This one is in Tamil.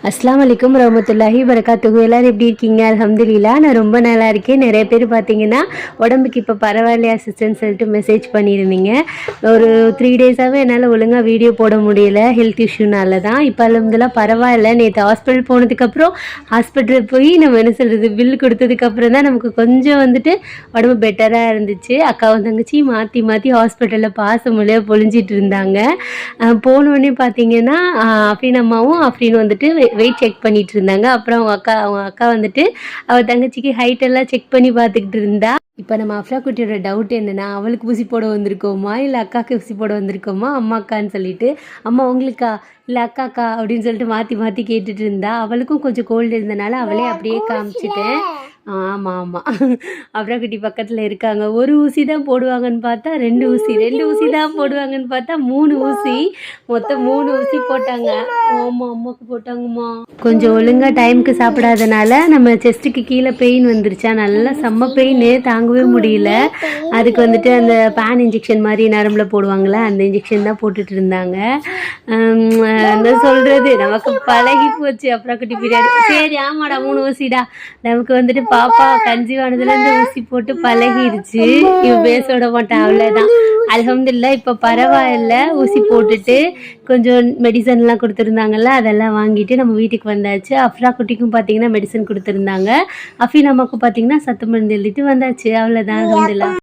அஸ்ஸலாமு அலைக்கும் வரஹ்மத்துல்லாஹி வபரகாத்துஹு. எல்லாரும் எப்படி இருக்கீங்க? அல்ஹம்துலில்லாஹ், நான் ரொம்ப நல்லா இருக்கேன். நிறைய பேர் பார்த்தீங்கன்னா உடம்புக்கு இப்போ பரவாயில்லையா சிஸ்டர்னு சொல்லிட்டு மெசேஜ் பண்ணியிருந்தீங்க. ஒரு 3 டேஸாகவே என்னால் ஒழுங்காக வீடியோ போட முடியல, ஹெல்த் இஷ்யூனால தான். இப்போ அல்ஹம்துலில்லாஹ் பரவாயில்ல. நேற்று ஹாஸ்பிட்டல் போனதுக்கப்புறம் ஹாஸ்பிட்டல் போய் நம்ம என்ன சொல்கிறது பில் கொடுத்ததுக்கப்புறம் தான் நமக்கு கொஞ்சம் வந்துட்டு உடம்பு பெட்டராக இருந்துச்சு. அக்காவும் தங்கச்சி மாற்றி மாற்றி ஹாஸ்பிட்டலில் பாசமொழியாக பொழிஞ்சிட்டு இருந்தாங்க. போனோடனே பார்த்தீங்கன்னா அஃப்ரீன் அம்மாவும் அஃப்ரீன் வந்துட்டு வெயிட் செக் பண்ணிட்டு இருந்தாங்க. அப்புறம் அவங்க அக்கா வந்துட்டு அவள் தங்கச்சிக்கு ஹைட் எல்லாம் செக் பண்ணி பார்த்துக்கிட்டு இருந்தா. இப்போ நம்ம அஃப்ரா குட்டியோட டவுட் என்னென்னா, அவளுக்கு ஊசி போட வந்திருக்கோமா இல்லை அக்காவுக்கு ஊசி போட வந்திருக்கோமா அம்மாக்கான்னு சொல்லிட்டு, அம்மா உங்களுக்கா இல்லை அக்காக்கா அப்படின்னு சொல்லிட்டு மாற்றி மாற்றி கேட்டுட்டு இருந்தா. அவளுக்கும் கொஞ்சம் கோல்டு இருந்தனால அவளே அப்படியே காமிச்சிட்டேன். ஆமாம் ஆமாம், அஃப்ரா குட்டி பக்கத்தில் இருக்காங்க. ஒரு ஊசி தான் போடுவாங்கன்னு பார்த்தா 2 ஊசி தான் போடுவாங்கன்னு பார்த்தா 3 ஊசி, மொத்தம் 3 ஊசி போட்டாங்க. ஆமாம், அம்மாவுக்கு போட்டாங்கம்மா. கொஞ்சம் ஒழுங்காக டைமுக்கு சாப்பிடாதனால நம்ம செஸ்ட்டுக்கு கீழே பெயின் வந்துருச்சா, நல்லா செம்ம பெயின், தாங்கவே முடியல. அதுக்கு வந்துட்டு அந்த பேன் இன்ஜெக்ஷன் மாதிரி நரம்புல போடுவாங்களே, அந்த இன்ஜெக்ஷன் தான் போட்டுட்டு இருந்தாங்க. என்ன சொல்கிறது, நமக்கு பழகி போச்சு அஃப்ரா குட்டி பீரியட். சரி ஆமாடா 3 ஊசிடா, நமக்கு வந்துட்டு பாப்பா கன்சீவ் ஊசி போட்டு பழகிருச்சு. இவ பேசோட மாட்டேன், அவ்வளோதான். அல்ஹம்துலில்லாஹ் இப்போ பரவாயில்ல. ஊசி போட்டுட்டு கொஞ்சம் மெடிசன்லாம் கொடுத்துருந்தாங்கல்ல, அதெல்லாம் வாங்கிட்டு நம்ம வீட்டுக்கு வந்தாச்சு. அஃப்ரா குட்டிக்கும் பார்த்தீங்கன்னா மெடிசன் கொடுத்துருந்தாங்க. அஃபீன் அம்மாவுக்கும் பார்த்தீங்கன்னா சத்து மருந்து எழுதிட்டு வந்தாச்சு. அவ்வளோதான், அல்ஹம்துலில்லாஹ்.